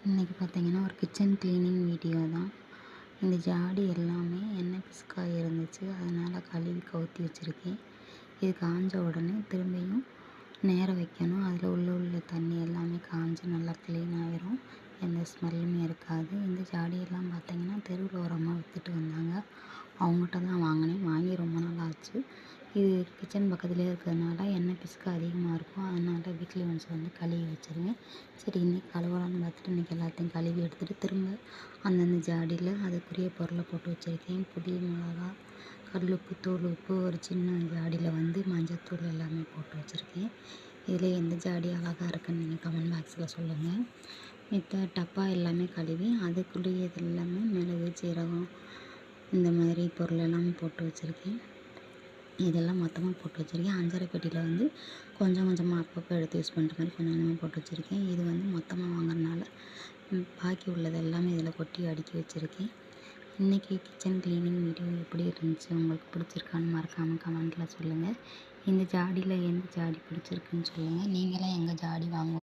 இன்றைக்கி பார்த்தீங்கன்னா ஒரு கிச்சன் க்ளீனிங் வீடியோ தான். இந்த ஜாடி எல்லாமே எண்ணெய் பிசுக்காக இருந்துச்சு. அதனால் கழுவி கவுத்தி வச்சுருக்கேன். இது காஞ்ச உடனே திரும்பியும் நேர வைக்கணும். அதில் உள்ள தண்ணி எல்லாமே காஞ்சு நல்லா க்ளீன் ஆகிரும். எந்த ஸ்மெல்லுமே இருக்காது. இந்த ஜாடியெல்லாம் பார்த்தீங்கன்னா தெருவில் ஒரு அம்மா விற்றுட்டு வந்தாங்க. அவங்ககிட்ட தான் வாங்கினேன். வாங்கி ரொம்ப நாள் ஆச்சு. இது கிச்சன் பக்கத்துலேயே இருக்கிறதுனால எண்ணெய் பிசுக்கு அதிகமாக இருக்கும். அதனால் வீக்லி ஒன்ஸ் வந்து கழுவி வச்சுருவேன். சரி இன்றைக்கி கழுவலான்னு பார்த்துட்டு இன்றைக்கி எல்லாத்தையும் கழுவி எடுத்துகிட்டு திரும்ப அந்தந்த ஜாடியில் அதுக்குரிய பொருளை போட்டு வச்சுருக்கேன். புளி, மிளகா, கல்லுப்பு, தூள் உப்பு, ஒரு சின்ன ஜாடியில் வந்து மஞ்சத்தூள் எல்லாமே போட்டு வச்சுருக்கேன். இதில் எந்த ஜாடி அழகாக இருக்குன்னு நீங்கள் கமெண்ட் பாக்ஸில் சொல்லுங்கள். மித்த டப்பா எல்லாமே கழுவி அதுக்குள்ளேயே இது எல்லாமே மிளகு, சீரகம் இந்த மாதிரி பொருள் எல்லாமே போட்டு வச்சுருக்கேன். இதெல்லாம் மொத்தமாக போட்டு வச்சுருக்கேன். அஞ்சரை பெட்டியில் வந்து கொஞ்சம் கொஞ்சமாக அப்பப்போ எடுத்து யூஸ் பண்ணுற மாதிரி கொஞ்சம் கொஞ்சமாக போட்டு வச்சுருக்கேன். இது வந்து மொத்தமாக வாங்குறதுனால பாக்கி உள்ளது எல்லாமே இதில் கொட்டி அடுக்கி வச்சுருக்கேன். இன்றைக்கி கிச்சன் க்ளீனிங் வீடியோ எப்படி இருந்துச்சு, உங்களுக்கு பிடிச்சிருக்கான்னு மறக்காமல் கமெண்ட்டில் சொல்லுங்கள். இந்த ஜாடியில் எந்த ஜாடி பிடிச்சிருக்குன்னு சொல்லுங்கள். நீங்களாம் எங்கள் ஜாடி வாங்க